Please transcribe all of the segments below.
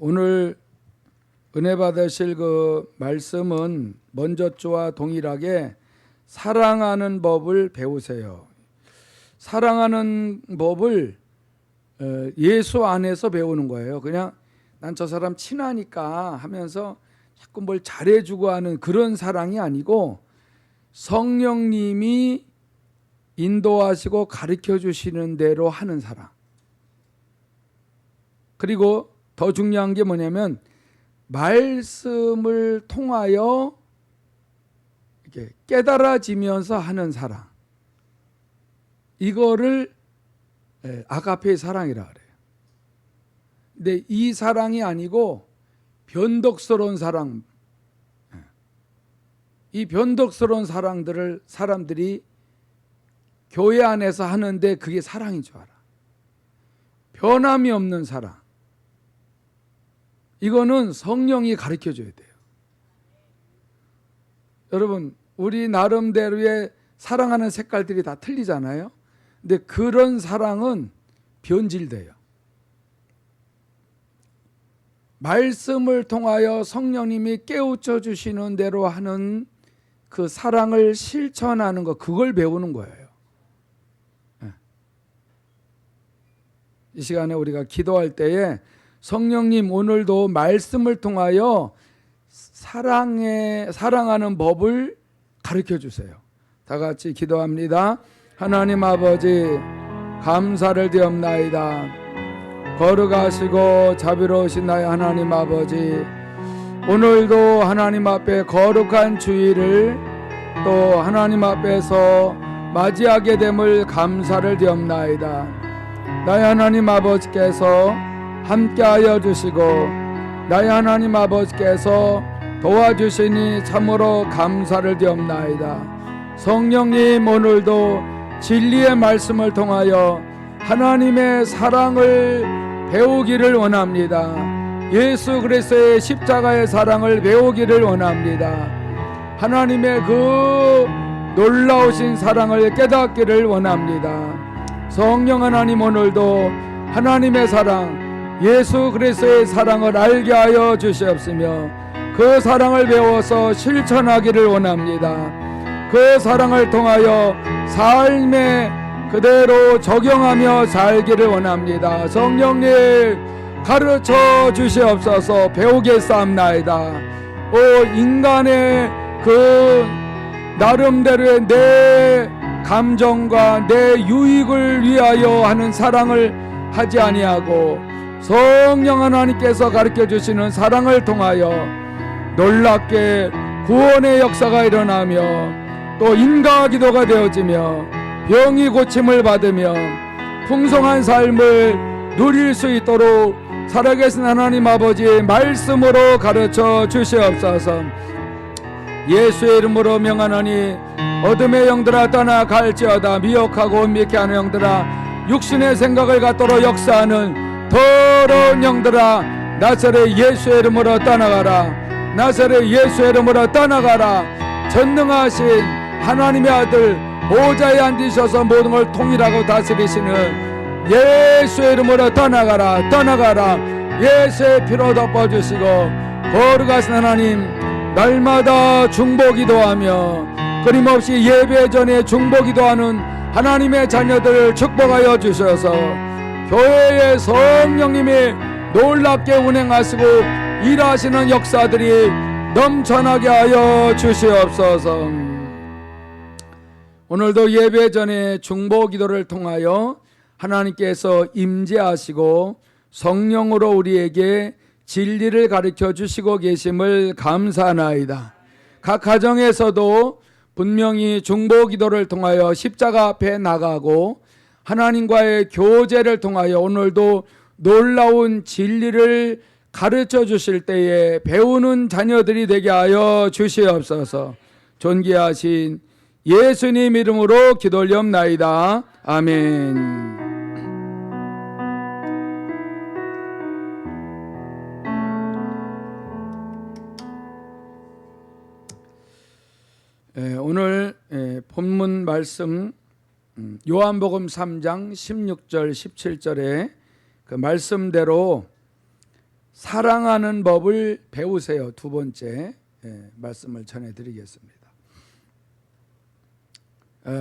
오늘 은혜 받으실 그 말씀은 먼저 주와 동일하게 사랑하는 법을 배우세요. 사랑하는 법을 예수 안에서 배우는 거예요. 그냥 난 저 사람 친하니까 하면서 자꾸 뭘 잘해주고 하는 그런 사랑이 아니고 성령님이 인도하시고 가르쳐 주시는 대로 하는 사랑. 그리고 더 중요한 게 뭐냐면 말씀을 통하여 이렇게 깨달아지면서 하는 사랑. 이거를 아가페의 사랑이라 그래요. 근데 이 사랑이 아니고 변덕스러운 사랑. 이 변덕스러운 사랑들을 사람들이 교회 안에서 하는데 그게 사랑인 줄 알아. 변함이 없는 사랑. 이거는 성령이 가르쳐 줘야 돼요. 여러분, 우리 나름대로의 사랑하는 색깔들이 다 틀리잖아요. 근데 그런 사랑은 변질돼요. 말씀을 통하여 성령님이 깨우쳐 주시는 대로 하는 그 사랑을 실천하는 것, 그걸 배우는 거예요. 이 시간에 우리가 기도할 때에 성령님 오늘도 말씀을 통하여 사랑하는 법을 가르쳐 주세요. 다 같이 기도합니다. 하나님 아버지, 감사를 드리옵나이다. 거룩하시고 자비로우신 나의 하나님 아버지, 오늘도 하나님 앞에 거룩한 주일을 또 하나님 앞에서 맞이하게 됨을 감사를 드리옵나이다. 나의 하나님 아버지께서 함께하여 주시고 나의 하나님 아버지께서 도와주시니 참으로 감사를 드리옵나이다. 성령님 오늘도 진리의 말씀을 통하여 하나님의 사랑을 배우기를 원합니다. 예수 그리스도의 십자가의 사랑을 배우기를 원합니다. 하나님의 그 놀라우신 사랑을 깨닫기를 원합니다. 성령 하나님 오늘도 하나님의 사랑, 예수 그리스도의 사랑을 알게 하여 주시옵시며 그 사랑을 배워서 실천하기를 원합니다. 그 사랑을 통하여 삶에 그대로 적용하며 살기를 원합니다. 성령님 가르쳐 주시옵소서. 배우겠사옵나이다. 인간의 그 나름대로의 내 감정과 내 유익을 위하여 하는 사랑을 하지 아니하고 성령 하나님께서 가르쳐 주시는 사랑을 통하여 놀랍게 구원의 역사가 일어나며 또 인가 기도가 되어지며 병이 고침을 받으며 풍성한 삶을 누릴 수 있도록 살아계신 하나님 아버지의 말씀으로 가르쳐 주시옵소서. 예수의 이름으로 명하노니 어둠의 영들아 떠나갈지어다. 미혹하고 미혹해 하는 영들아, 육신의 생각을 갖도록 역사하는 더러운 영들아, 나사렛 예수의 이름으로 떠나가라. 나사렛 예수의 이름으로 떠나가라. 전능하신 하나님의 아들 보좌에 앉으셔서 모든 걸 통일하고 다스리시는 예수의 이름으로 떠나가라. 떠나가라. 예수의 피로 덮어주시고 거룩하신 하나님, 날마다 중보기도하며 끊임없이 예배 전에 중보기도하는 하나님의 자녀들을 축복하여 주셔서 교회의 성령님이 놀랍게 운행하시고 일하시는 역사들이 넘쳐나게 하여 주시옵소서. 오늘도 예배 전에 중보기도를 통하여 하나님께서 임재하시고 성령으로 우리에게 진리를 가르쳐 주시고 계심을 감사하나이다. 각 가정에서도 분명히 중보기도를 통하여 십자가 앞에 나가고 하나님과의 교제를 통하여 오늘도 놀라운 진리를 가르쳐 주실 때에 배우는 자녀들이 되게 하여 주시옵소서. 존귀하신 예수님 이름으로 기도 올리옵나이다. 아멘. 오늘 본문 말씀 요한복음 3장 16절 17절에 그 말씀대로 사랑하는 법을 배우세요. 두 번째 말씀을 전해드리겠습니다.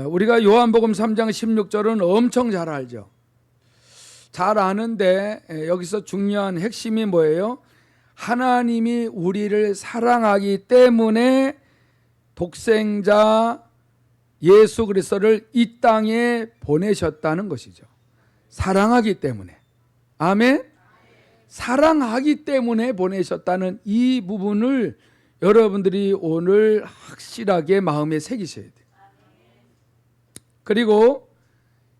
우리가 요한복음 3장 16절은 엄청 잘 알죠. 잘 아는데 여기서 중요한 핵심이 뭐예요? 하나님이 우리를 사랑하기 때문에 독생자 예수 그리스도를 이 땅에 보내셨다는 것이죠. 사랑하기 때문에. 아멘. 사랑하기 때문에 보내셨다는 이 부분을 여러분들이 오늘 확실하게 마음에 새기셔야 돼요. 그리고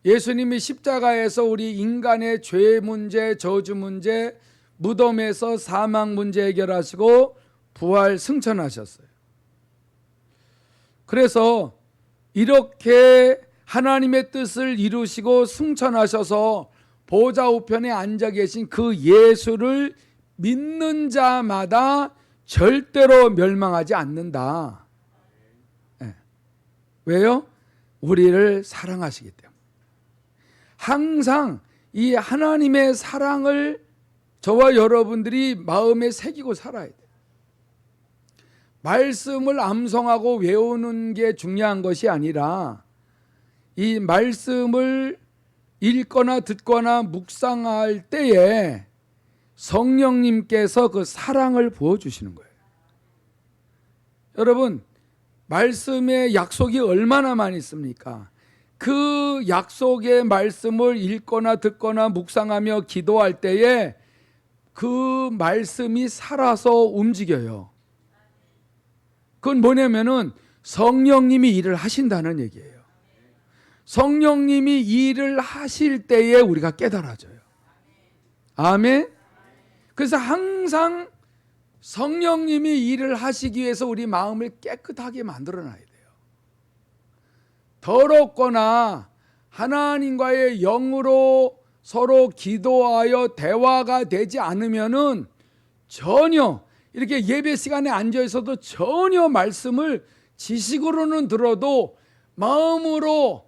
예수님이 십자가에서 우리 인간의 죄 문제, 저주 문제, 무덤에서 사망 문제 해결하시고 부활 승천하셨어요. 그래서 이렇게 하나님의 뜻을 이루시고 승천하셔서 보좌 우편에 앉아 계신 그 예수를 믿는 자마다 절대로 멸망하지 않는다. 네. 왜요? 우리를 사랑하시기 때문에. 항상 이 하나님의 사랑을 저와 여러분들이 마음에 새기고 살아야 돼요. 말씀을 암송하고 외우는 게 중요한 것이 아니라 이 말씀을 읽거나 듣거나 묵상할 때에 성령님께서 그 사랑을 부어주시는 거예요. 여러분, 말씀의 약속이 얼마나 많이 있습니까? 그 약속의 말씀을 읽거나 듣거나 묵상하며 기도할 때에 그 말씀이 살아서 움직여요. 그건 뭐냐면은 성령님이 일을 하신다는 얘기예요. 성령님이 일을 하실 때에 우리가 깨달아져요. 아멘. 그래서 항상 성령님이 일을 하시기 위해서 우리 마음을 깨끗하게 만들어 놔야 돼요. 더럽거나 하나님과의 영으로 서로 기도하여 대화가 되지 않으면은 전혀 이렇게 예배 시간에 앉아 있어도 전혀 말씀을 지식으로는 들어도 마음으로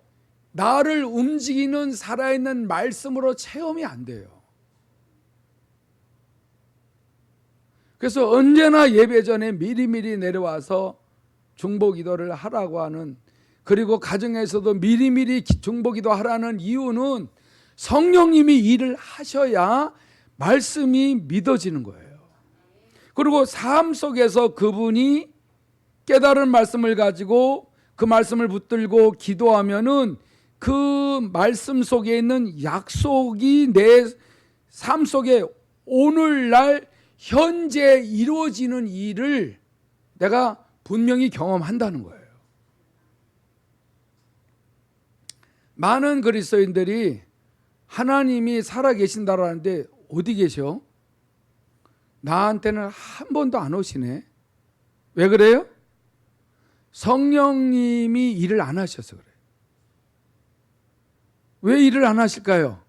나를 움직이는 살아있는 말씀으로 체험이 안 돼요. 그래서 언제나 예배 전에 미리미리 내려와서 중보기도를 하라고 하는, 그리고 가정에서도 미리미리 중보기도 하라는 이유는 성령님이 일을 하셔야 말씀이 믿어지는 거예요. 그리고 삶 속에서 그분이 깨달은 말씀을 가지고 그 말씀을 붙들고 기도하면은 그 말씀 속에 있는 약속이 내 삶 속에 오늘날 현재 이루어지는 일을 내가 분명히 경험한다는 거예요. 많은 그리스도인들이 하나님이 살아계신다라는데 어디 계셔? 나한테는 한 번도 안 오시네. 왜 그래요? 성령님이 일을 안 하셔서 그래요. 왜 일을 안 하실까요?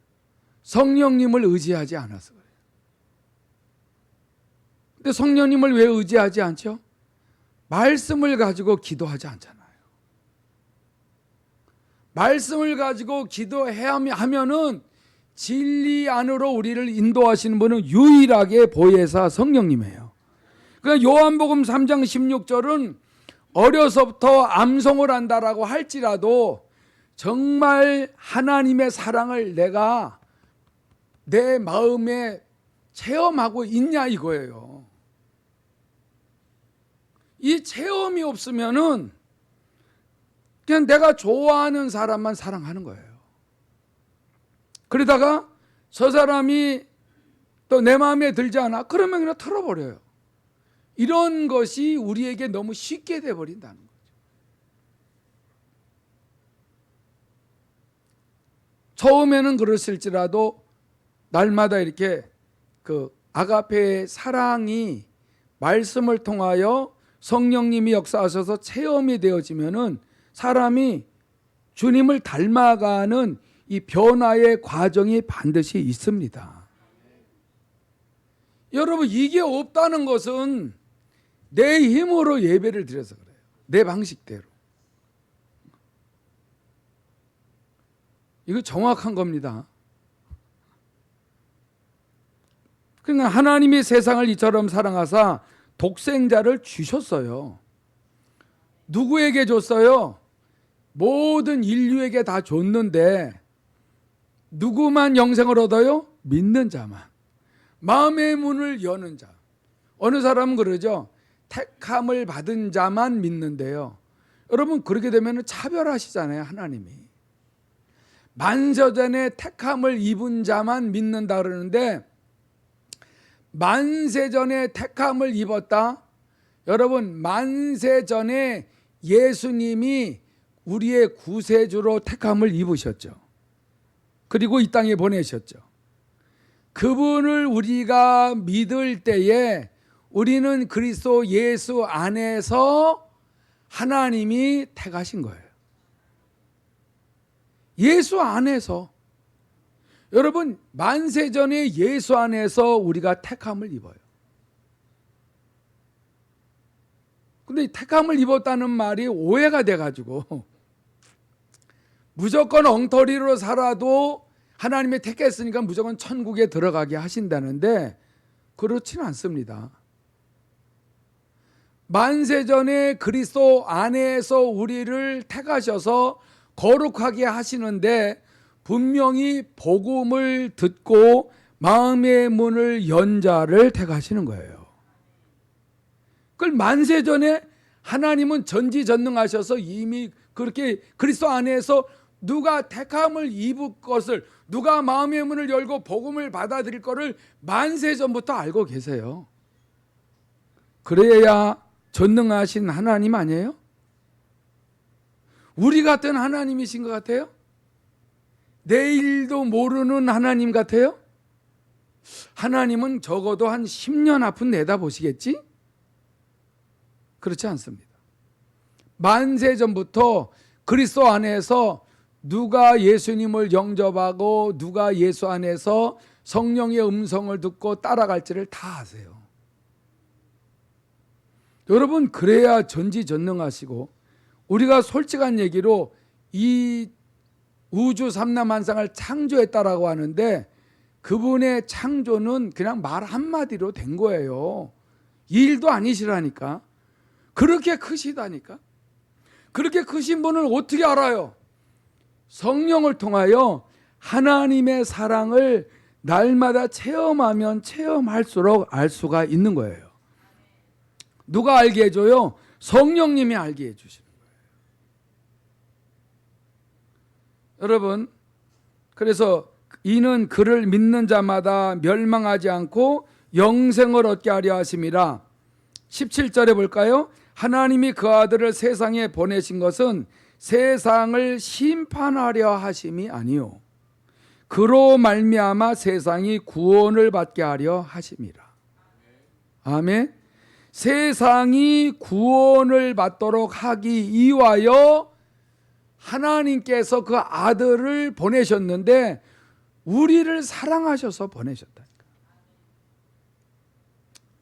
성령님을 의지하지 않아서 그래요. 근데 성령님을 왜 의지하지 않죠? 말씀을 가지고 기도하지 않잖아요. 말씀을 가지고 기도해야 하면은 진리 안으로 우리를 인도하시는 분은 유일하게 보혜사 성령님이에요. 그러니까 요한복음 3장 16절은 어려서부터 암송을 한다라고 할지라도 정말 하나님의 사랑을 내가 내 마음에 체험하고 있냐 이거예요. 이 체험이 없으면은 그냥 내가 좋아하는 사람만 사랑하는 거예요. 그러다가 저 사람이 또 내 마음에 들지 않아? 그러면 그냥 털어버려요. 이런 것이 우리에게 너무 쉽게 돼버린다는 거죠. 처음에는 그랬을지라도 날마다 이렇게 그 아가페의 사랑이 말씀을 통하여 성령님이 역사하셔서 체험이 되어지면은 사람이 주님을 닮아가는 이 변화의 과정이 반드시 있습니다. 여러분, 이게 없다는 것은 내 힘으로 예배를 드려서 그래요. 내 방식대로. 이거 정확한 겁니다. 그러니까 하나님이 세상을 이처럼 사랑하사 독생자를 주셨어요. 누구에게 줬어요? 모든 인류에게 다 줬는데 누구만 영생을 얻어요? 믿는 자만. 마음의 문을 여는 자. 어느 사람은 그러죠. 택함을 받은 자만 믿는데요. 여러분 그렇게 되면 차별하시잖아요, 하나님이. 만세전에 택함을 입은 자만 믿는다 그러는데 만세전에 택함을 입었다. 여러분 만세전에 예수님이 우리의 구세주로 택함을 입으셨죠. 그리고 이 땅에 보내셨죠. 그분을 우리가 믿을 때에 우리는 그리스도 예수 안에서 하나님이 택하신 거예요. 예수 안에서. 여러분 만세전에 예수 안에서 우리가 택함을 입어요. 근데 택함을 입었다는 말이 오해가 돼가지고 무조건 엉터리로 살아도 하나님이 택했으니까 무조건 천국에 들어가게 하신다는데 그렇지는 않습니다. 만세전에 그리스도 안에서 우리를 택하셔서 거룩하게 하시는데 분명히 복음을 듣고 마음의 문을 연 자를 택하시는 거예요. 그걸 만세전에 하나님은 전지전능하셔서 이미 그렇게 그리스도 안에서 누가 택함을 입을 것을, 누가 마음의 문을 열고 복음을 받아들일 것을 만세전부터 알고 계세요. 그래야 전능하신 하나님 아니에요? 우리 같은 하나님이신 것 같아요? 내일도 모르는 하나님 같아요? 하나님은 적어도 한 10년 앞은 내다보시겠지? 그렇지 않습니다. 만세전부터 그리스도 안에서 누가 예수님을 영접하고 누가 예수 안에서 성령의 음성을 듣고 따라갈지를 다 아세요. 여러분 그래야 전지전능하시고, 우리가 솔직한 얘기로 이 우주 삼라만상을 창조했다라고 하는데 그분의 창조는 그냥 말 한마디로 된 거예요. 일도 아니시라니까. 그렇게 크시다니까. 그렇게 크신 분을 어떻게 알아요? 성령을 통하여 하나님의 사랑을 날마다 체험하면 체험할수록 알 수가 있는 거예요. 누가 알게 해줘요? 성령님이 알게 해주시는 거예요. 여러분, 그래서 이는 그를 믿는 자마다 멸망하지 않고 영생을 얻게 하려 하심이라. 17절에 볼까요? 하나님이 그 아들을 세상에 보내신 것은 세상을 심판하려 하심이 아니요 그로 말미암아 세상이 구원을 받게 하려 하심이라. 아멘. 세상이 구원을 받도록 하기 위하여 하나님께서 그 아들을 보내셨는데 우리를 사랑하셔서 보내셨다니까.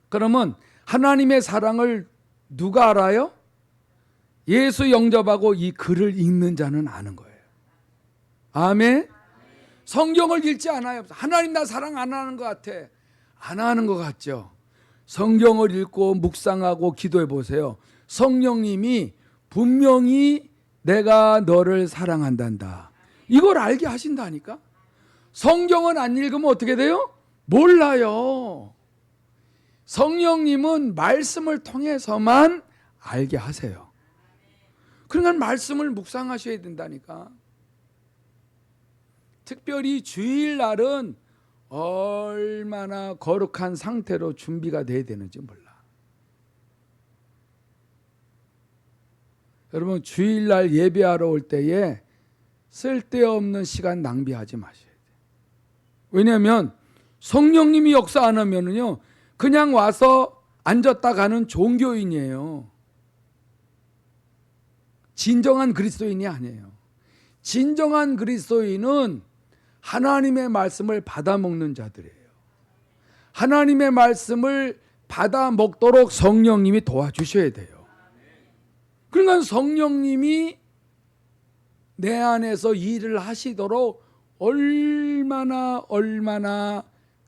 그러면 하나님의 사랑을 누가 알아요? 예수 영접하고 이 글을 읽는 자는 아는 거예요. 아멘. 성경을 읽지 않아요. 하나님 나 사랑 안 하는 것 같아. 안 하는 것 같죠. 성경을 읽고 묵상하고 기도해 보세요. 성령님이 분명히 내가 너를 사랑한단다, 이걸 알게 하신다니까. 성경은 안 읽으면 어떻게 돼요? 몰라요. 성령님은 말씀을 통해서만 알게 하세요. 그러니까 말씀을 묵상하셔야 된다니까. 특별히 주일날은 얼마나 거룩한 상태로 준비가 돼야 되는지 몰라. 여러분 주일날 예배하러 올 때에 쓸데없는 시간 낭비하지 마셔야 돼요. 왜냐하면 성령님이 역사 안 하면은요 그냥 와서 앉았다 가는 종교인이에요. 진정한 그리스도인이 아니에요. 진정한 그리스도인은 하나님의 말씀을 받아 먹는 자들이에요. 하나님의 말씀을 받아 먹도록 성령님이 도와주셔야 돼요. 그러니까 성령님이 내 안에서 일을 하시도록 얼마나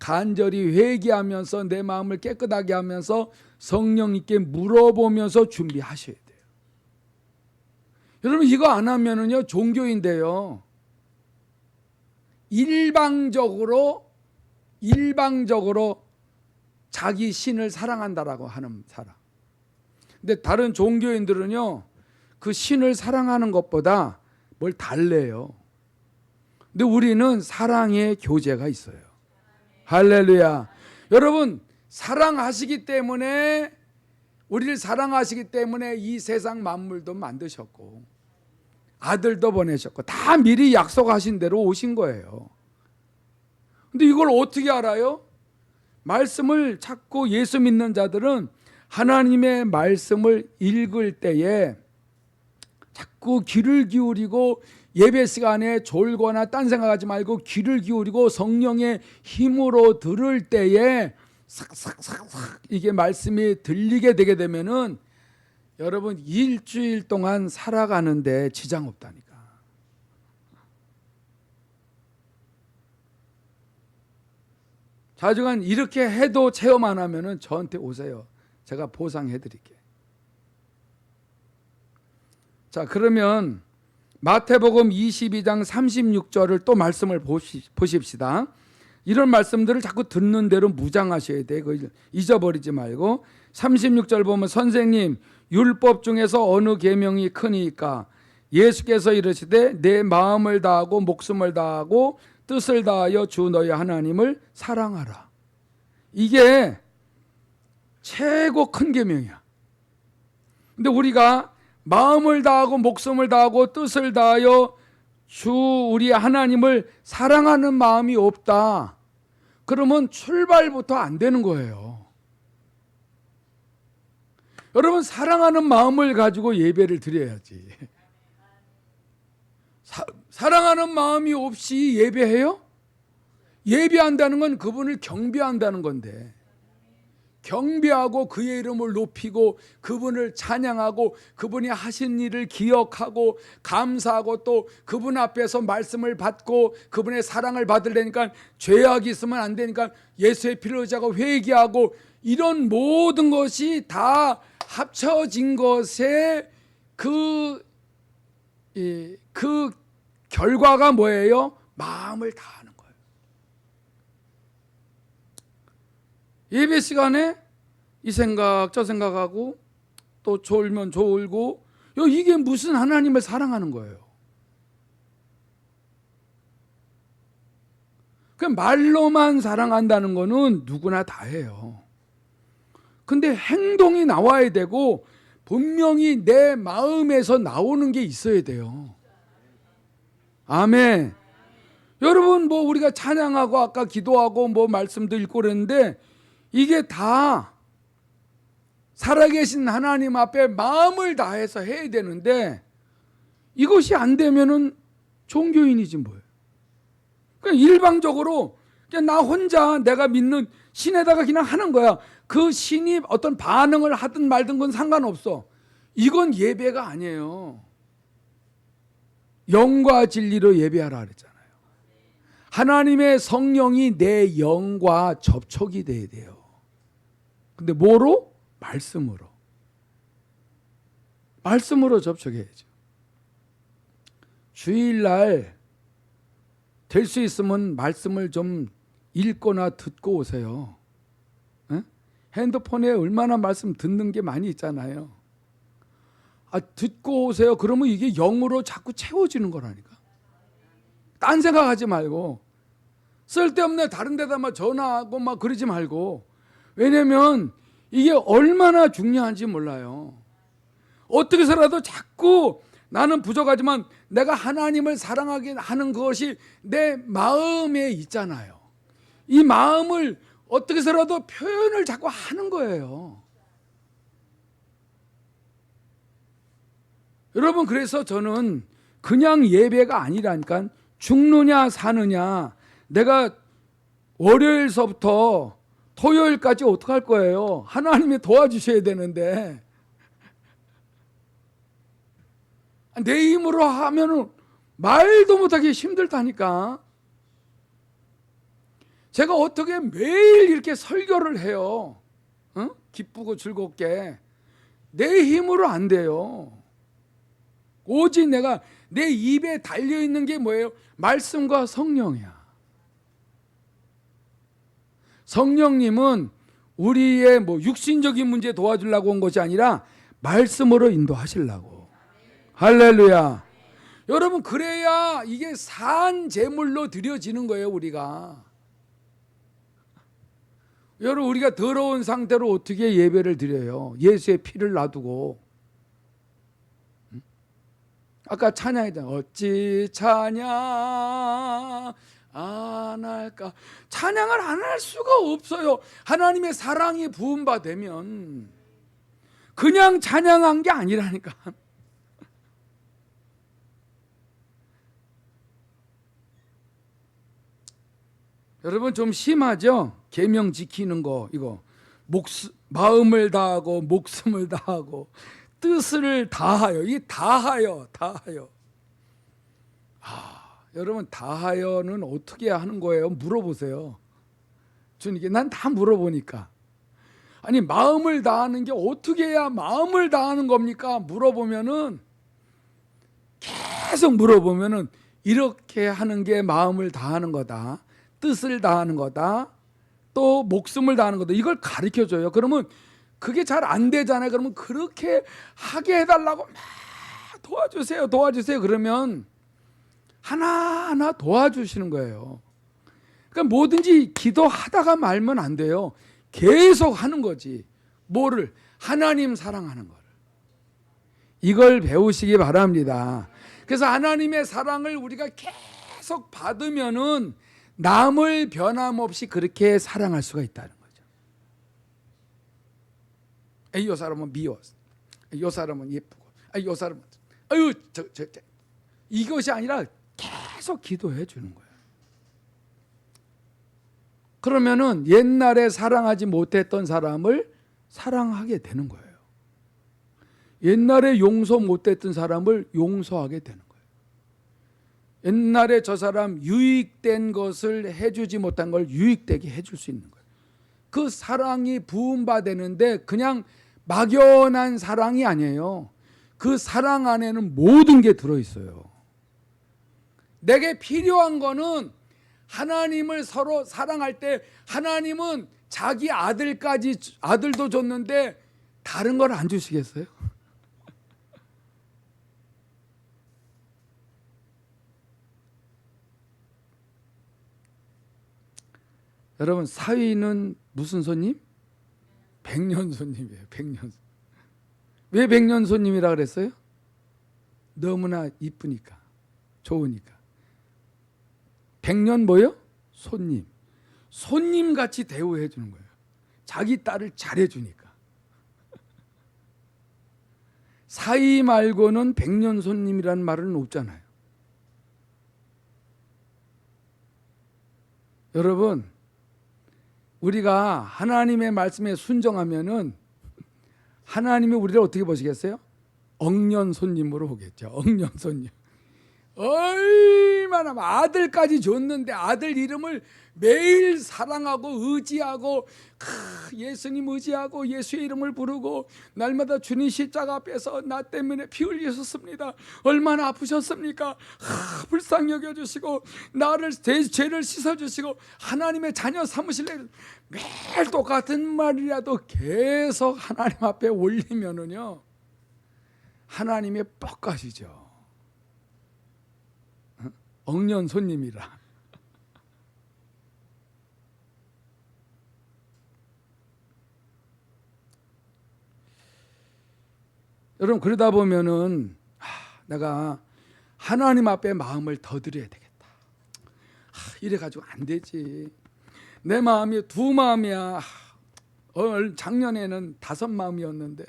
간절히 회개하면서 내 마음을 깨끗하게 하면서 성령님께 물어보면서 준비하셔야 돼요. 여러분 이거 안 하면은요 종교인데요. 일방적으로 자기 신을 사랑한다라고 하는 사람. 근데 다른 종교인들은요 그 신을 사랑하는 것보다 뭘 달래요. 근데 우리는 사랑의 교제가 있어요. 할렐루야. 여러분 사랑하시기 때문에 우리를 사랑하시기 때문에 이 세상 만물도 만드셨고 아들도 보내셨고 다 미리 약속하신 대로 오신 거예요. 근데 이걸 어떻게 알아요? 말씀을 찾고 예수 믿는 자들은 하나님의 말씀을 읽을 때에 자꾸 귀를 기울이고 예배 시간에 졸거나 딴 생각하지 말고 귀를 기울이고 성령의 힘으로 들을 때에 삭삭삭삭 이게 말씀이 들리게 되게 되면은 여러분 일주일 동안 살아가는데 지장 없다니까. 자주간 이렇게 해도 체험 안 하면은 저한테 오세요. 제가 보상해 드릴게요. 자, 그러면 마태복음 22장 36절을 또 말씀을 보십시다. 이런 말씀들을 자꾸 듣는 대로 무장하셔야 돼요. 잊어버리지 말고 36절 보면 선생님 율법 중에서 어느 계명이 크니까? 예수께서 이르시되 내 마음을 다하고 목숨을 다하고 뜻을 다하여 주 너희 하나님을 사랑하라. 이게 최고 큰 계명이야. 근데 우리가 마음을 다하고 목숨을 다하고 뜻을 다하여 주 우리 하나님을 사랑하는 마음이 없다. 그러면 출발부터 안 되는 거예요. 여러분 사랑하는 마음을 가지고 예배를 드려야지. 사랑하는 마음이 없이 예배해요? 예배한다는 건 그분을 경배한다는 건데 경배하고 그의 이름을 높이고 그분을 찬양하고 그분이 하신 일을 기억하고 감사하고 또 그분 앞에서 말씀을 받고 그분의 사랑을 받으려니까 죄악이 있으면 안 되니까 예수의 피를 의지하고 회개하고 이런 모든 것이 다 합쳐진 것에 그 결과가 뭐예요? 마음을 다하는 거예요. 예배 시간에 이 생각 저 생각하고 또 졸면 졸고 이게 무슨 하나님을 사랑하는 거예요. 그냥 말로만 사랑한다는 거는 누구나 다 해요. 근데 행동이 나와야 되고 분명히 내 마음에서 나오는 게 있어야 돼요. 아멘. 여러분 뭐 우리가 찬양하고 아까 기도하고 뭐 말씀도 읽고 그랬는데 이게 다 살아계신 하나님 앞에 마음을 다해서 해야 되는데 이것이 안 되면은 종교인이지 뭐예요. 그냥 일방적으로 그냥 나 혼자 내가 믿는 신에다가 그냥 하는 거야. 그 신이 어떤 반응을 하든 말든 건 상관없어. 이건 예배가 아니에요. 영과 진리로 예배하라 그랬잖아요. 하나님의 성령이 내 영과 접촉이 돼야 돼요. 근데 뭐로? 말씀으로. 말씀으로 접촉해야죠. 주일날 될 수 있으면 말씀을 좀 읽거나 듣고 오세요. 에? 핸드폰에 얼마나 말씀 듣는 게 많이 있잖아요. 듣고 오세요. 그러면 이게 영으로 자꾸 채워지는 거라니까. 딴 생각하지 말고 쓸데없네 다른 데다 막 전화하고 막 그러지 말고. 왜냐면 이게 얼마나 중요한지 몰라요. 어떻게 해서라도 자꾸 나는 부족하지만 내가 하나님을 사랑하게 하는 것이 내 마음에 있잖아요. 이 마음을 어떻게 해서라도 표현을 자꾸 하는 거예요. 여러분 그래서 저는 그냥 예배가 아니라니까 죽느냐 사느냐 내가 월요일서부터 토요일까지 어떡할 거예요? 하나님이 도와주셔야 되는데 내 힘으로 하면은 말도 못하기 힘들다니까. 제가 어떻게 매일 이렇게 설교를 해요? 기쁘고 즐겁게. 내 힘으로 안 돼요. 오직 내가 내 입에 달려있는 게 뭐예요? 말씀과 성령이야. 성령님은 우리의 뭐 육신적인 문제 도와주려고 온 것이 아니라 말씀으로 인도하시려고. 할렐루야. 여러분, 그래야 이게 산 제물로 드려지는 거예요. 우리가. 여러분, 우리가 더러운 상태로 어떻게 예배를 드려요? 예수의 피를 놔두고. 아까 찬양했잖아. 어찌 찬양 안 할까? 찬양을 안 할 수가 없어요. 하나님의 사랑이 부음받으면. 그냥 찬양한 게 아니라니까. 여러분, 좀 심하죠? 계명 지키는 거. 이거 마음을 다하고 목숨을 다하고 뜻을 다하여. 이게 다하여. 여러분, 다하여는 어떻게 하는 거예요? 물어보세요. 주님께. 난 다 물어보니까. 아니, 마음을 다하는 게 어떻게 해야 마음을 다하는 겁니까? 물어보면은, 계속 물어보면은 이렇게 하는 게 마음을 다하는 거다. 뜻을 다하는 거다. 또 목숨을 다하는 거다. 이걸 가르쳐 줘요. 그러면 그게 잘 안 되잖아요. 그러면 그렇게 하게 해달라고 막 도와주세요. 그러면 하나하나 도와주시는 거예요. 그러니까 뭐든지 기도하다가 말면 안 돼요. 계속 하는 거지. 뭐를? 하나님 사랑하는 거를. 이걸 배우시기 바랍니다. 그래서 하나님의 사랑을 우리가 계속 받으면은 남을 변함없이 그렇게 사랑할 수가 있다는 거죠. 이 사람은 미워. 이 사람은 예쁘고. 이 사람은 이것이 아니라 계속 기도해 주는 거예요. 그러면은 옛날에 사랑하지 못했던 사람을 사랑하게 되는 거예요. 옛날에 용서 못했던 사람을 용서하게 되는 거예요. 옛날에 저 사람 유익된 것을 해주지 못한 걸 유익되게 해줄 수 있는 거예요. 그 사랑이 부음받았는데 그냥 막연한 사랑이 아니에요. 그 사랑 안에는 모든 게 들어있어요. 내게 필요한 거는 하나님을 서로 사랑할 때 하나님은 자기 아들도 줬는데 다른 걸 안 주시겠어요? 여러분, 사위는 무슨 손님? 백년 손님이에요. 백년. 왜 백년 손님이라 그랬어요? 너무나 이쁘니까, 좋으니까. 백년 뭐요? 손님. 손님같이 대우해 주는 거예요. 자기 딸을 잘해 주니까. 사위 말고는 백년 손님이라는 말은 없잖아요. 여러분, 우리가 하나님의 말씀에 순종하면은 하나님이 우리를 어떻게 보시겠어요? 억년 손님으로 보겠죠. 억년 손님. 얼마나 아들까지 줬는데 아들 이름을 매일 사랑하고 의지하고 예수님 의지하고 예수의 이름을 부르고 날마다 주님 십자가 앞에서 나 때문에 피 흘리셨습니다. 얼마나 아프셨습니까? 불쌍히 여겨주시고 나를 죄를 씻어주시고 하나님의 자녀 삼으실래. 매일 똑같은 말이라도 계속 하나님 앞에 올리면은요 하나님의 뻑가시죠. 억년 손님이라. 여러분, 그러다 보면은 내가 하나님 앞에 마음을 더 드려야 되겠다. 이래 가지고 안 되지. 내 마음이 두 마음이야. 작년에는 5마음이었는데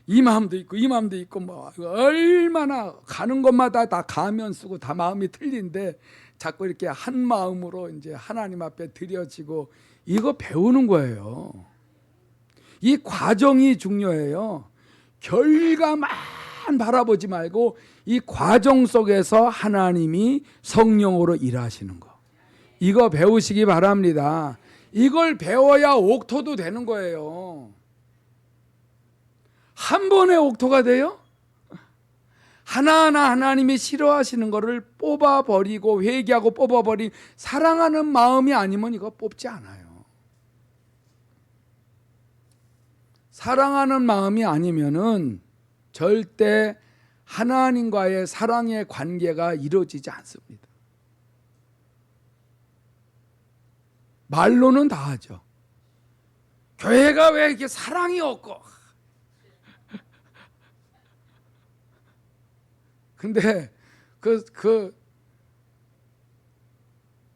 이 마음도 있고 이 마음도 있고 뭐 얼마나 가는 곳마다 다 가면 쓰고 다 마음이 틀린데 자꾸 이렇게 한 마음으로 이제 하나님 앞에 드려지고 이거 배우는 거예요. 이 과정이 중요해요. 결과만 바라보지 말고 이 과정 속에서 하나님이 성령으로 일하시는 거. 이거 배우시기 바랍니다. 이걸 배워야 옥토도 되는 거예요. 한 번에 옥토가 돼요? 하나하나 하나님이 싫어하시는 거를 뽑아버리고 회개하고 뽑아버린 사랑하는 마음이 아니면 이거 뽑지 않아요. 사랑하는 마음이 아니면은 절대 하나님과의 사랑의 관계가 이루어지지 않습니다. 말로는 다 하죠. 교회가 왜 이렇게 사랑이 없고. 근데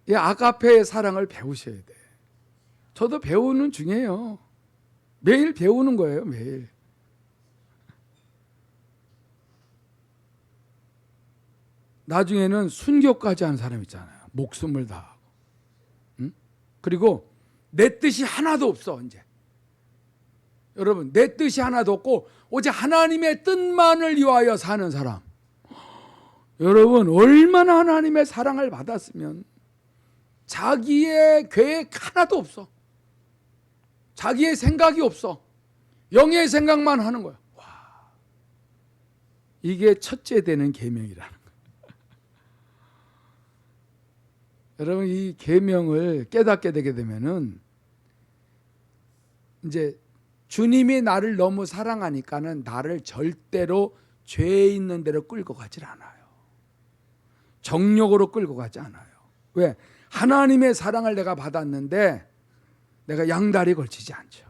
이 아가페의 사랑을 배우셔야 돼. 저도 배우는 중이에요. 매일 배우는 거예요, 매일. 나중에는 순교까지 하는 사람 있잖아요. 목숨을 다하고. 응? 그리고 내 뜻이 하나도 없어, 이제. 여러분, 내 뜻이 하나도 없고 오직 하나님의 뜻만을 위하여 사는 사람. 여러분, 얼마나 하나님의 사랑을 받았으면 자기의 계획 하나도 없어. 자기의 생각이 없어. 영의 생각만 하는 거야. 와, 이게 첫째 되는 계명이라는 거예요. 여러분, 이 계명을 깨닫게 되게 되면은 이제 주님이 나를 너무 사랑하니까는 나를 절대로 죄 있는 대로 끌고 가질 않아요. 정욕으로 끌고 가지 않아요. 왜? 하나님의 사랑을 내가 받았는데 내가 양다리 걸치지 않죠.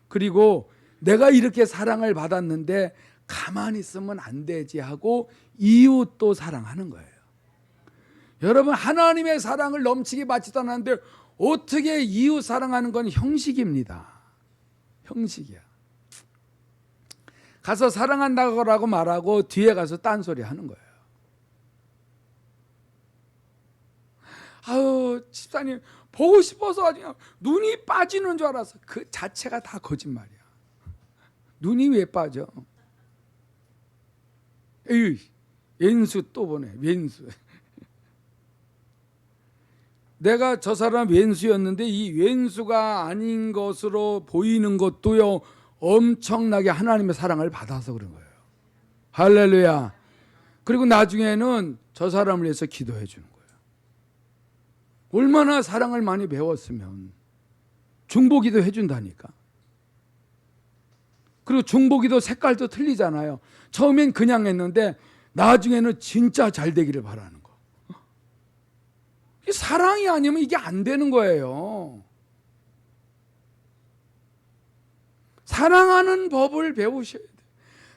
그리고 내가 이렇게 사랑을 받았는데 가만히 있으면 안 되지 하고 이웃도 사랑하는 거예요. 여러분, 하나님의 사랑을 넘치게 받지도 않았는데 어떻게 이웃 사랑하는 건 형식입니다. 형식이야. 가서 사랑한다고 말하고 뒤에 가서 딴소리 하는 거예요. 아유, 집사님 보고 싶어서 그냥 눈이 빠지는 줄 알았어. 그 자체가 다 거짓말이야. 눈이 왜 빠져? 에이, 왼수 또 보네. 왼수. 내가 저 사람 왼수였는데 이 왼수가 아닌 것으로 보이는 것도요, 엄청나게 하나님의 사랑을 받아서 그런 거예요. 할렐루야. 그리고 나중에는 저 사람을 위해서 기도해 주는 거예요. 얼마나 사랑을 많이 배웠으면 중보기도 해준다니까. 그리고 중보기도 색깔도 틀리잖아요. 처음엔 그냥 했는데 나중에는 진짜 잘 되기를 바라는 거. 사랑이 아니면 이게 안 되는 거예요. 사랑하는 법을 배우셔야 돼.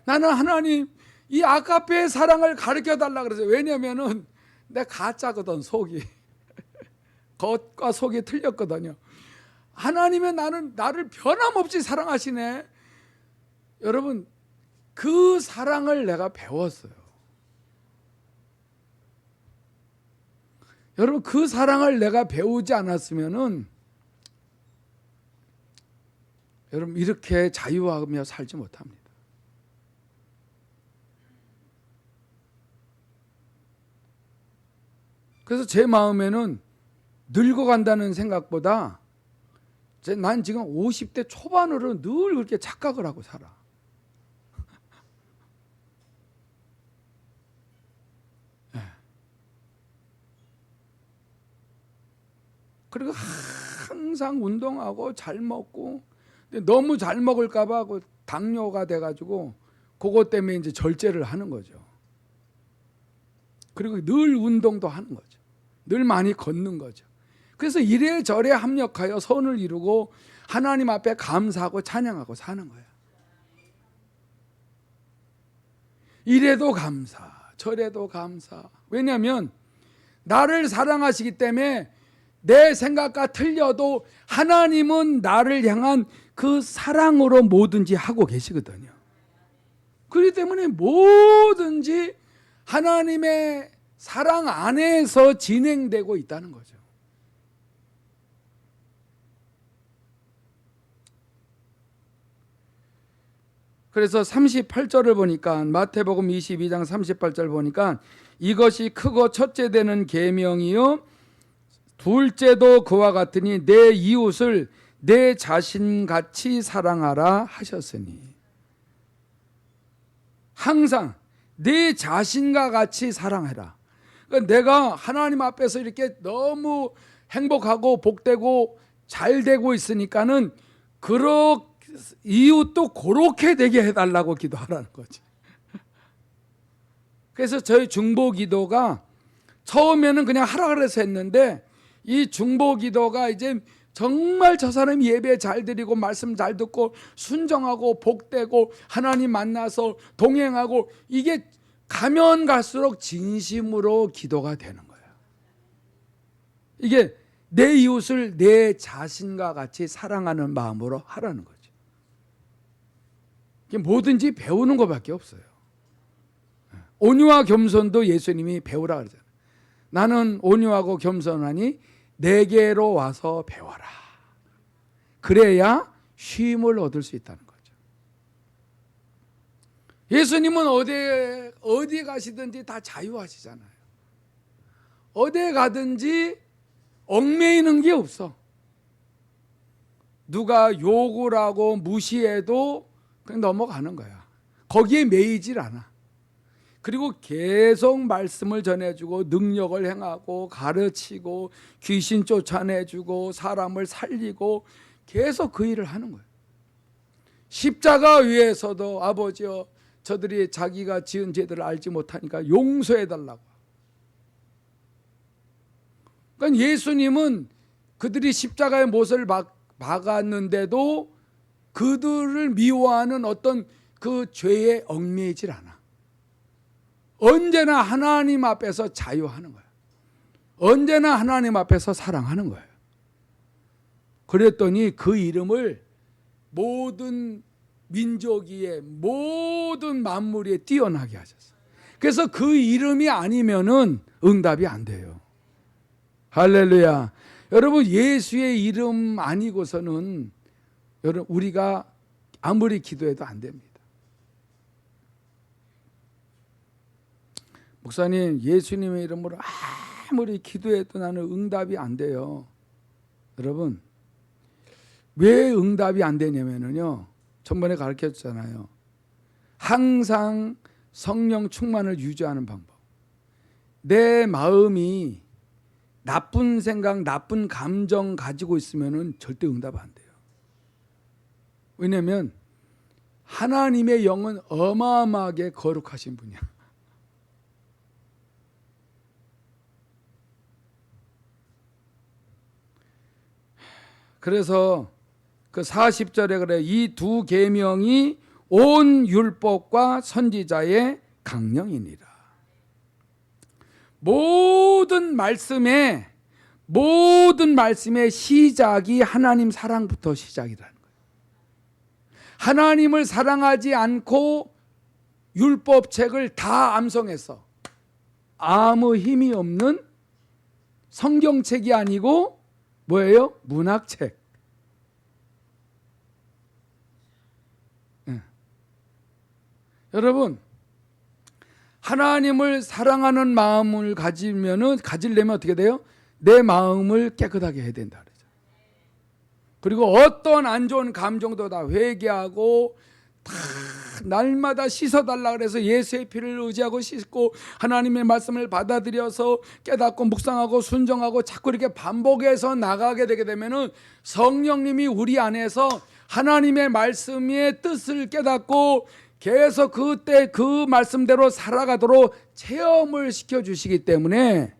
나는 하나님 이 아가페의 사랑을 가르쳐 달라 그랬어요. 왜냐면은 내 가짜거든, 속이. 겉과 속이 틀렸거든요. 하나님의 나를 변함없이 사랑하시네. 여러분, 그 사랑을 내가 배웠어요. 여러분, 그 사랑을 내가 배우지 않았으면은 여러분 이렇게 자유하며 살지 못합니다. 그래서 제 마음에는 늙어간다는 생각보다 난 지금 50대 초반으로 늘 그렇게 착각을 하고 살아. 네. 그리고 항상 운동하고 잘 먹고, 근데 너무 잘 먹을까 봐 당뇨가 돼가지고 그것 때문에 이제 절제를 하는 거죠. 그리고 늘 운동도 하는 거죠. 늘 많이 걷는 거죠. 그래서 이래저래 합력하여 선을 이루고 하나님 앞에 감사하고 찬양하고 사는 거야. 이래도 감사, 저래도 감사. 왜냐하면 나를 사랑하시기 때문에 내 생각과 틀려도 하나님은 나를 향한 그 사랑으로 뭐든지 하고 계시거든요. 그렇기 때문에 뭐든지 하나님의 사랑 안에서 진행되고 있다는 거죠. 그래서 38절을 보니까, 마태복음 22장 38절 보니까 이것이 크고 첫째 되는 계명이요 둘째도 그와 같으니 내 이웃을 내 자신같이 사랑하라 하셨으니. 항상 내 자신과 같이 사랑해라. 그러니까 내가 하나님 앞에서 이렇게 너무 행복하고 복되고 잘 되고 있으니까는 이웃도 그렇게 되게 해달라고 기도하라는 거지. 그래서 저희 중보 기도가 처음에는 그냥 하라 그래서 했는데, 이 중보 기도가 이제 정말 저 사람이 예배 잘 드리고 말씀 잘 듣고 순정하고 복되고 하나님 만나서 동행하고, 이게 가면 갈수록 진심으로 기도가 되는 거예요. 이게 내 이웃을 내 자신과 같이 사랑하는 마음으로 하라는 거죠. 이게 뭐든지 배우는 것밖에 없어요. 온유와 겸손도 예수님이 배우라 그러잖아요. 나는 온유하고 겸손하니 내게로 와서 배워라. 그래야 쉼을 얻을 수 있다는 거죠. 예수님은 어디 가시든지 다 자유하시잖아요. 어디 가든지 얽매이는 게 없어. 누가 욕을 하고 무시해도 그냥 넘어가는 거야. 거기에 매이질 않아. 그리고 계속 말씀을 전해주고 능력을 행하고 가르치고 귀신 쫓아내주고 사람을 살리고 계속 그 일을 하는 거예요. 십자가 위에서도 아버지여 저들이 자기가 지은 죄들을 알지 못하니까 용서해달라고. 그러니까 예수님은 그들이 십자가의 못을 박았는데도 그들을 미워하는 어떤 그 죄에 얽매이질 않아. 언제나 하나님 앞에서 자유하는 거예요. 언제나 하나님 앞에서 사랑하는 거예요. 그랬더니 그 이름을 모든 민족 위에 모든 만물 위에 뛰어나게 하셨어요. 그래서 그 이름이 아니면은 응답이 안 돼요. 할렐루야. 여러분, 예수의 이름 아니고서는 여러분 우리가 아무리 기도해도 안 됩니다. 목사님, 예수님의 이름으로 아무리 기도해도 나는 응답이 안 돼요. 여러분, 왜 응답이 안 되냐면요, 전번에 가르쳐 줬잖아요. 항상 성령 충만을 유지하는 방법. 내 마음이 나쁜 생각, 나쁜 감정 가지고 있으면 절대 응답 안 돼요. 왜냐하면 하나님의 영은 어마어마하게 거룩하신 분이야. 그래서 그 40절에 그래, 이 두 계명이 온 율법과 선지자의 강령이니라. 모든 말씀의 시작이 하나님 사랑부터 시작이라는 거예요. 하나님을 사랑하지 않고 율법책을 다 암송해서 아무 힘이 없는 성경책이 아니고 뭐예요? 문학책. 네. 여러분, 하나님을 사랑하는 마음을 가지려면 어떻게 돼요? 내 마음을 깨끗하게 해야 된다 그러죠. 그리고 어떤 안 좋은 감정도 다 회개하고 다 날마다 씻어달라 그래서 예수의 피를 의지하고 씻고 하나님의 말씀을 받아들여서 깨닫고 묵상하고 순종하고 자꾸 이렇게 반복해서 나가게 되게 되면은 성령님이 우리 안에서 하나님의 말씀의 뜻을 깨닫고 계속 그때 그 말씀대로 살아가도록 체험을 시켜주시기 때문에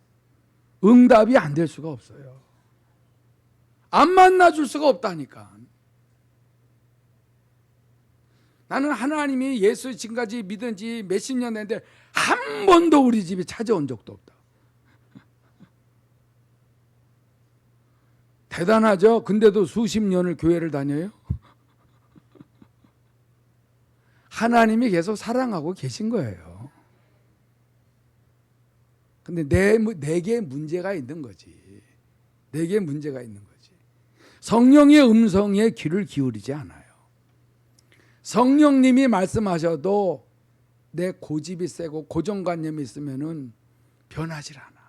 응답이 안 될 수가 없어요. 안 만나줄 수가 없다니까. 나는 하나님이 예수 지금까지 믿은 지 몇십 년 됐는데 한 번도 우리 집에 찾아온 적도 없다. 대단하죠? 근데도 수십 년을 교회를 다녀요? 하나님이 계속 사랑하고 계신 거예요. 근데 내게 문제가 있는 거지. 내게 문제가 있는 거지. 성령의 음성에 귀를 기울이지 않아요. 성령님이 말씀하셔도 내 고집이 세고 고정관념이 있으면은 변하질 않아.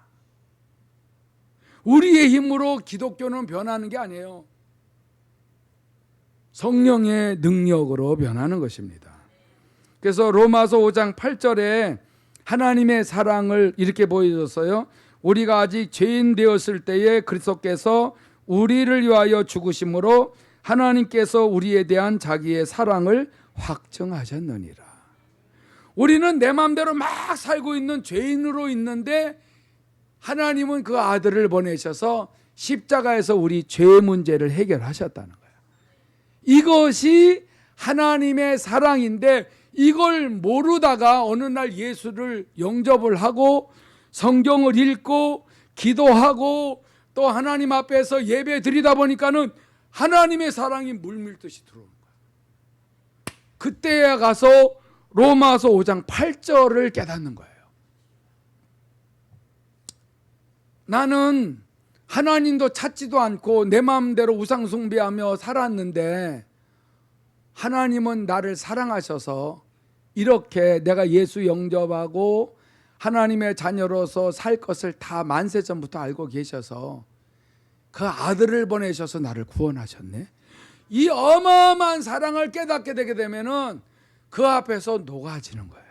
우리의 힘으로 기독교는 변하는 게 아니에요. 성령의 능력으로 변하는 것입니다. 그래서 로마서 5장 8절에 하나님의 사랑을 이렇게 보여줬어요. 우리가 아직 죄인 되었을 때에 그리스도께서 우리를 위하여 죽으심으로 하나님께서 우리에 대한 자기의 사랑을 확증하셨느니라. 우리는 내 마음대로 막 살고 있는 죄인으로 있는데 하나님은 그 아들을 보내셔서 십자가에서 우리 죄 문제를 해결하셨다는 거예요. 이것이 하나님의 사랑인데 이걸 모르다가 어느 날 예수를 영접을 하고 성경을 읽고 기도하고 또 하나님 앞에서 예배 드리다 보니까는 하나님의 사랑이 물밀듯이 들어오는 거예요. 그때에 가서 로마서 5장 8절을 깨닫는 거예요. 나는 하나님도 찾지도 않고 내 마음대로 우상 숭배하며 살았는데 하나님은 나를 사랑하셔서 이렇게 내가 예수 영접하고 하나님의 자녀로서 살 것을 다 만세 전부터 알고 계셔서 그 아들을 보내셔서 나를 구원하셨네. 이 어마어마한 사랑을 깨닫게 되게 되면은 그 앞에서 녹아지는 거예요.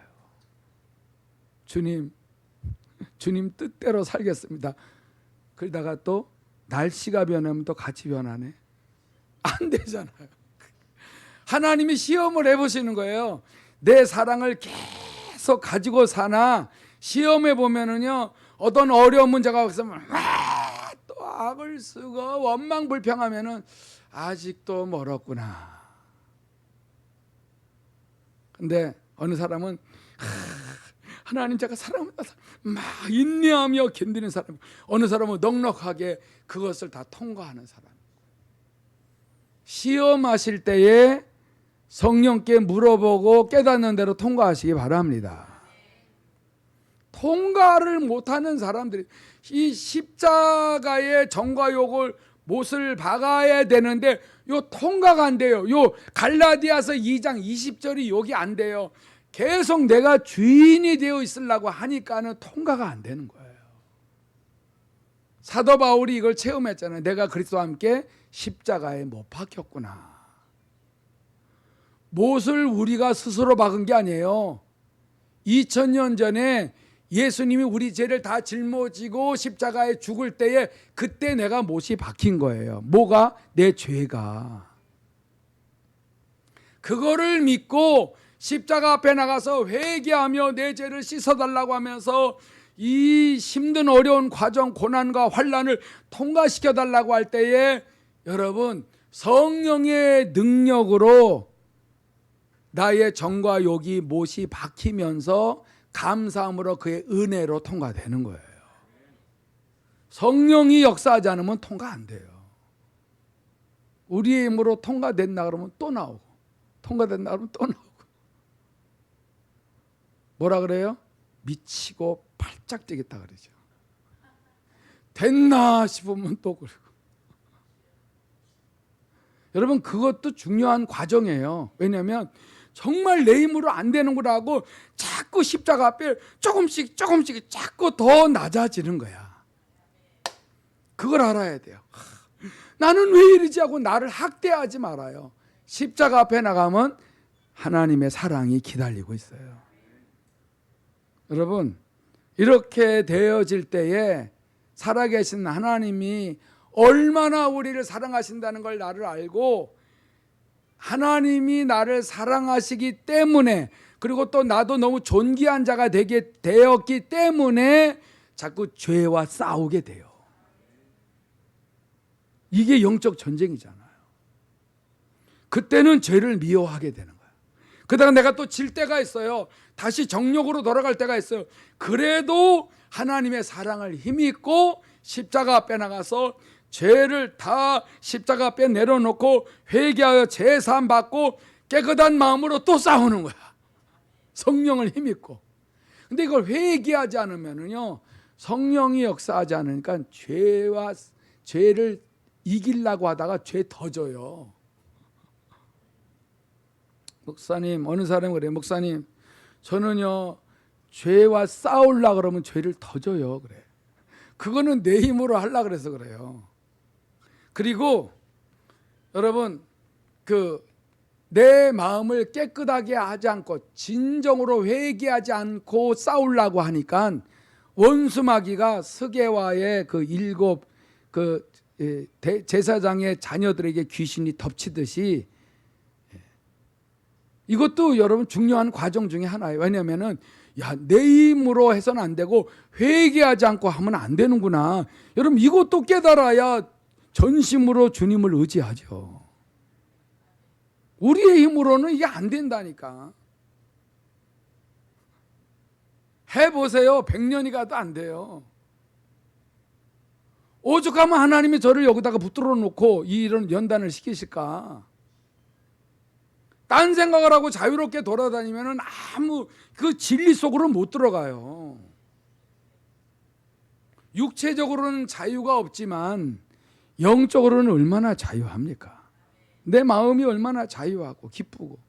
주님 뜻대로 살겠습니다. 그러다가 또 날씨가 변하면 또 같이 변하네. 안 되잖아요. 하나님이 시험을 해보시는 거예요. 내 사랑을 계속 가지고 사나 시험해 보면은요 어떤 어려운 문제가 있으면 또 악을 쓰고 원망불평하면은 아직도 멀었구나. 근데 어느 사람은 하나님 제가 사랑합니다 막 인내하며 견디는 사람, 어느 사람은 넉넉하게 그것을 다 통과하는 사람. 시험하실 때에 성령께 물어보고 깨닫는 대로 통과하시기 바랍니다. 통과를 못하는 사람들이 이 십자가의 정과 욕을 못을 박아야 되는데 요 통과가 안 돼요. 요 갈라디아서 2장 20절이 여기 안 돼요. 계속 내가 주인이 되어 있으려고 하니까는 통과가 안 되는 거예요. 사도 바울이 이걸 체험했잖아요. 내가 그리스도와 함께 십자가에 못 박혔구나. 못을 우리가 스스로 박은 게 아니에요. 2000년 전에 예수님이 우리 죄를 다 짊어지고 십자가에 죽을 때에 그때 내가 못이 박힌 거예요. 뭐가? 내 죄가. 그거를 믿고 십자가 앞에 나가서 회개하며 내 죄를 씻어달라고 하면서 이 힘든 어려운 과정, 고난과 환난을 통과시켜달라고 할 때에 여러분 성령의 능력으로 나의 정과 욕이 못이 박히면서 감사함으로 그의 은혜로 통과되는 거예요. 성령이 역사하지 않으면 통과 안 돼요. 우리의 힘으로 통과된다 그러면 또 나오고 통과된다 그러면 또 나오고. 뭐라 그래요? 미치고 팔짝 뛰겠다 그러죠. 됐나 싶으면 또 그러고. 여러분 그것도 중요한 과정이에요. 왜냐하면 정말 내 힘으로 안 되는 거라고 자꾸 십자가 앞에 조금씩 자꾸 더 낮아지는 거야. 그걸 알아야 돼요. 나는 왜 이러지 하고 나를 학대하지 말아요. 십자가 앞에 나가면 하나님의 사랑이 기다리고 있어요. 여러분 이렇게 되어질 때에 살아계신 하나님이 얼마나 우리를 사랑하신다는 걸 나를 알고 하나님이 나를 사랑하시기 때문에 그리고 또 나도 너무 존귀한 자가 되게 되었기 때문에 자꾸 죄와 싸우게 돼요. 이게 영적 전쟁이잖아요. 그때는 죄를 미워하게 되는 거예요. 그러다가 내가 또 질 때가 있어요. 다시 정욕으로 돌아갈 때가 있어요. 그래도 하나님의 사랑을 힘입고 십자가 앞에 나가서 죄를 다 십자가 앞에 내려놓고 회개하여 제사함 받고 깨끗한 마음으로 또 싸우는 거야. 성령을 힘입고. 근데 이걸 회개하지 않으면요 성령이 역사하지 않으니까 죄를 이기려고 하다가 죄 더 져요. 목사님, 어느 사람이 그래요. 목사님, 저는요 죄와 싸우려고 그러면 죄를 더 져요. 그래. 그거는 내 힘으로 하려고 그래서 그래요. 그리고 여러분 내 마음을 깨끗하게 하지 않고 진정으로 회개하지 않고 싸우려고 하니까 원수 마귀가 스게와의 그 7 제사장의 자녀들에게 귀신이 덮치듯이 이것도 여러분 중요한 과정 중에 하나예요. 왜냐하면은 내 힘으로 해서는 안 되고 회개하지 않고 하면 안 되는구나. 여러분 이것도 깨달아야 전심으로 주님을 의지하죠. 우리의 힘으로는 이게 안 된다니까. 해보세요. 100년이 가도 안 돼요. 오죽하면 하나님이 저를 여기다가 붙들어 놓고 이런 연단을 시키실까? 딴 생각을 하고 자유롭게 돌아다니면 아무 그 진리 속으로 못 들어가요. 육체적으로는 자유가 없지만 영적으로는 얼마나 자유합니까? 내 마음이 얼마나 자유하고 기쁘고.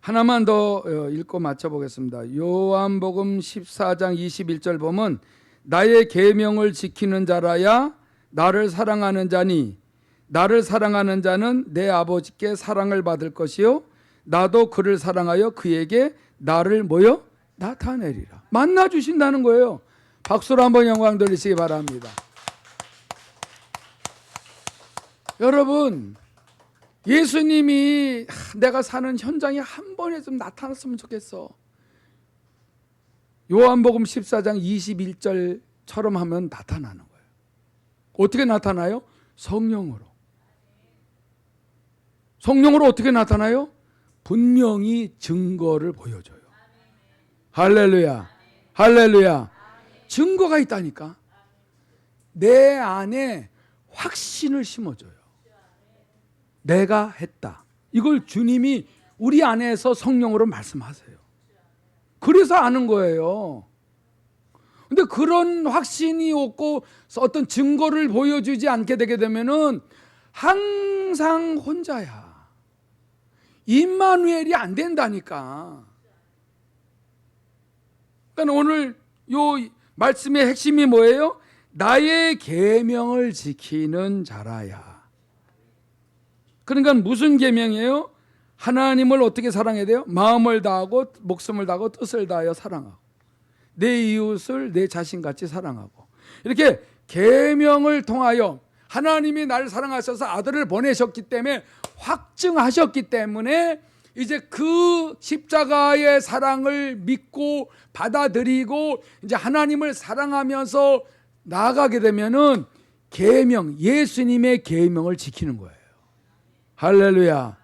하나만 더 읽고 맞춰보겠습니다. 요한복음 14장 21절 보면 나의 계명을 지키는 자라야 나를 사랑하는 자니 나를 사랑하는 자는 내 아버지께 사랑을 받을 것이요 나도 그를 사랑하여 그에게 나를 뭐요? 나타내리라. 만나 주신다는 거예요. 박수로 한번 영광 돌리시기 바랍니다. 여러분 예수님이 내가 사는 현장에 한 번에 좀 나타났으면 좋겠어. 요한복음 14장 21절처럼 하면 나타나는 거예요. 어떻게 나타나요? 성령으로. 성령으로 어떻게 나타나요? 분명히 증거를 보여줘요. 할렐루야. 할렐루야. 증거가 있다니까. 내 안에 확신을 심어줘요. 내가 했다. 이걸 주님이 우리 안에서 성령으로 말씀하세요. 그래서 아는 거예요. 근데 그런 확신이 없고 어떤 증거를 보여주지 않게 되게 되면은 항상 혼자야. 임마누엘이 안 된다니까. 그러니까 오늘 요 말씀의 핵심이 뭐예요? 나의 계명을 지키는 자라야. 그러니까 무슨 계명이에요? 하나님을 어떻게 사랑해야 돼요? 마음을 다하고 목숨을 다하고 뜻을 다하여 사랑하고 내 이웃을 내 자신같이 사랑하고 이렇게 계명을 통하여 하나님이 나를 사랑하셔서 아들을 보내셨기 때문에 확증하셨기 때문에 이제 그 십자가의 사랑을 믿고 받아들이고 이제 하나님을 사랑하면서 나아가게 되면은 계명, 예수님의 계명을 지키는 거예요. 할렐루야.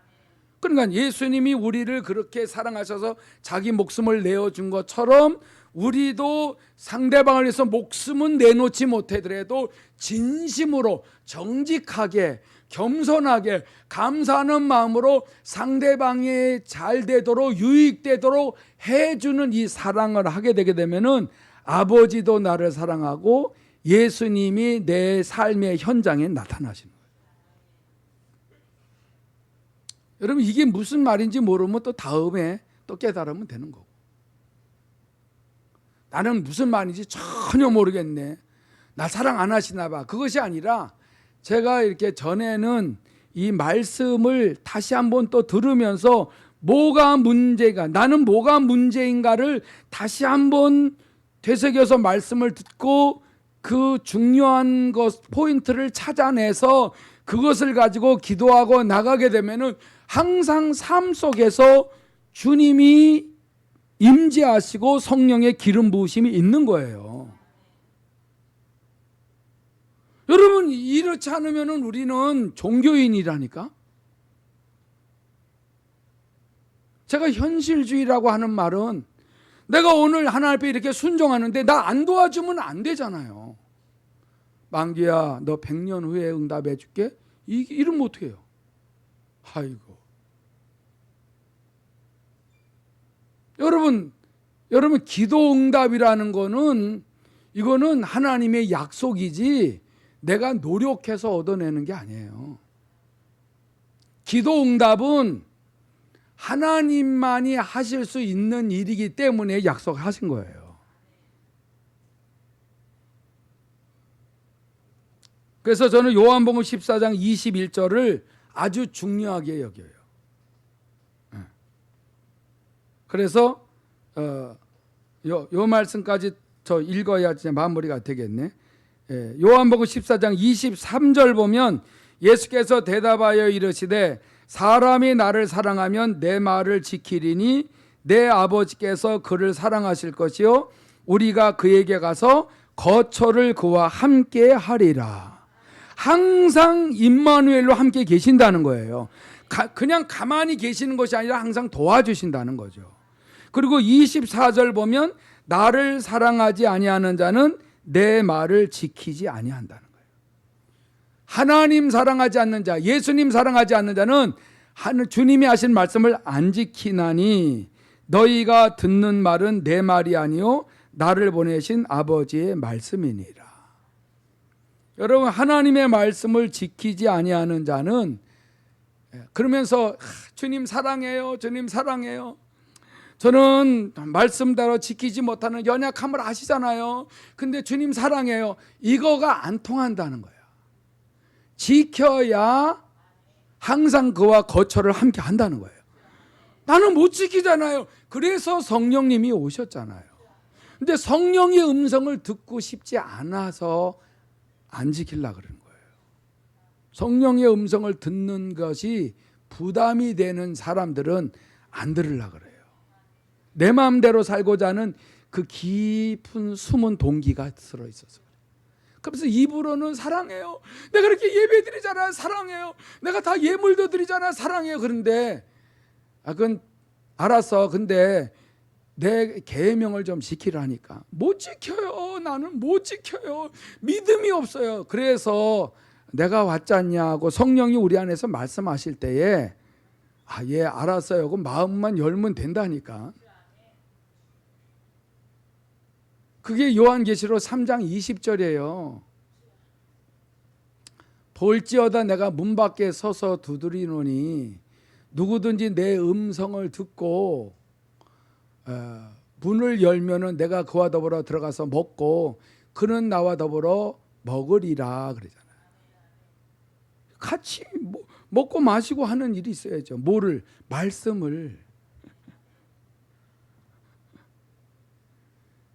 그러니까 예수님이 우리를 그렇게 사랑하셔서 자기 목숨을 내어준 것처럼 우리도 상대방을 위해서 목숨은 내놓지 못하더라도 진심으로 정직하게 겸손하게 감사하는 마음으로 상대방이 잘 되도록 유익되도록 해주는 이 사랑을 하게 되게 되면은 아버지도 나를 사랑하고 예수님이 내 삶의 현장에 나타나시는 거예요. 여러분 이게 무슨 말인지 모르면 또 다음에 또 깨달으면 되는 거고. 나는 무슨 말인지 전혀 모르겠네. 나 사랑 안 하시나 봐. 그것이 아니라 제가 이렇게 전에는 이 말씀을 다시 한번 또 들으면서 뭐가 문제가, 나는 뭐가 문제인가를 다시 한번 되새겨서 말씀을 듣고 그 중요한 것 포인트를 찾아내서 그것을 가지고 기도하고 나가게 되면은 항상 삶 속에서 주님이 임재하시고 성령의 기름 부으심이 있는 거예요. 여러분 이렇지 않으면 우리는 종교인이라니까. 제가 현실주의라고 하는 말은 내가 오늘 하나님 앞에 이렇게 순종하는데 나 안 도와주면 안 되잖아요. 만기야 너 100년 후에 응답해 줄게. 이러면 어떻게 해요? 아이고. 여러분 기도 응답이라는 거는 이거는 하나님의 약속이지 내가 노력해서 얻어내는 게 아니에요. 기도 응답은 하나님만이 하실 수 있는 일이기 때문에 약속하신 거예요. 그래서 저는 요한복음 14장 21절을 아주 중요하게 여겨요. 그래서 요 말씀까지 저 읽어야 이제 마무리가 되겠네. 요한복음 14장 23절 보면 예수께서 대답하여 이르시되 사람이 나를 사랑하면 내 말을 지키리니 내 아버지께서 그를 사랑하실 것이요 우리가 그에게 가서 거처를 그와 함께 하리라. 항상 임마누엘로 함께 계신다는 거예요. 그냥 가만히 계시는 것이 아니라 항상 도와주신다는 거죠. 그리고 24절 보면 나를 사랑하지 아니하는 자는 내 말을 지키지 아니한다는 거예요. 하나님 사랑하지 않는 자, 예수님 사랑하지 않는 자는 주님이 하신 말씀을 안 지키나니 너희가 듣는 말은 내 말이 아니요 나를 보내신 아버지의 말씀이니라. 여러분, 하나님의 말씀을 지키지 아니하는 자는 그러면서 주님 사랑해요, 주님 사랑해요, 저는 말씀대로 지키지 못하는 연약함을 아시잖아요. 근데 주님 사랑해요, 이거가 안 통한다는 거예요. 지켜야 항상 그와 거처를 함께 한다는 거예요. 나는 못 지키잖아요. 그래서 성령님이 오셨잖아요. 근데 성령의 음성을 듣고 싶지 않아서 안 지키려고 그러는 거예요. 성령의 음성을 듣는 것이 부담이 되는 사람들은 안 들으려고 그래요. 내 마음대로 살고자 하는 그 깊은 숨은 동기가 들어 있어서 그래요. 그래서 입으로는 사랑해요, 내가 이렇게 예배 드리잖아요, 사랑해요, 내가 다 예물도 드리잖아요, 사랑해요. 그런데 그건 알았어, 근데 내 계명을 좀 지키라니까 못 지켜요. 나는 못 지켜요. 믿음이 없어요. 그래서 내가 왔잖냐고 성령이 우리 안에서 말씀하실 때에 예 알았어요. 그 마음만 열면 된다니까. 그게 요한계시록 3장 20절이에요. 볼지어다 내가 문 밖에 서서 두드리노니 누구든지 내 음성을 듣고 문을 열면은 내가 그와 더불어 들어가서 먹고 그는 나와 더불어 먹으리라 그러잖아요. 같이 먹고 마시고 하는 일이 있어야죠. 뭐를? 말씀을.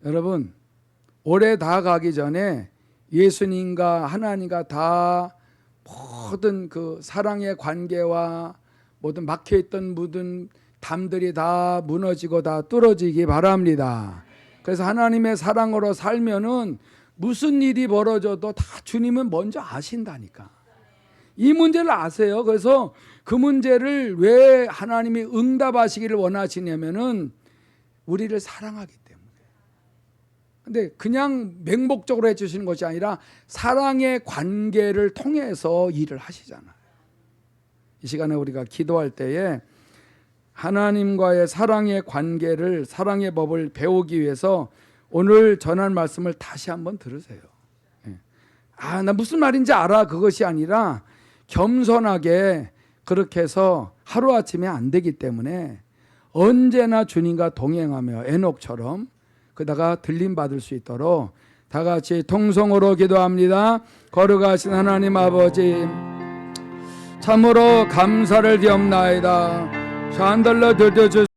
여러분, 올해 다 가기 전에 예수님과 하나님과 다 모든 그 사랑의 관계와 모든 막혀있던 모든 담들이 다 무너지고 다 뚫어지기 바랍니다. 그래서 하나님의 사랑으로 살면은 무슨 일이 벌어져도 다 주님은 먼저 아신다니까. 이 문제를 아세요. 그래서 그 문제를 왜 하나님이 응답하시기를 원하시냐면은 우리를 사랑하기 때문에. 근데 그냥 맹목적으로 해주시는 것이 아니라 사랑의 관계를 통해서 일을 하시잖아요. 이 시간에 우리가 기도할 때에 하나님과의 사랑의 관계를, 사랑의 법을 배우기 위해서 오늘 전한 말씀을 다시 한번 들으세요. 나 무슨 말인지 알아, 그것이 아니라 겸손하게 그렇게 해서 하루아침에 안 되기 때문에 언제나 주님과 동행하며 에녹처럼 그다가 들림 받을 수 있도록 다 같이 통성으로 기도합니다. 거룩하신 하나님 아버지, 참으로 감사를 드리옵나이다. 샨달라 드려주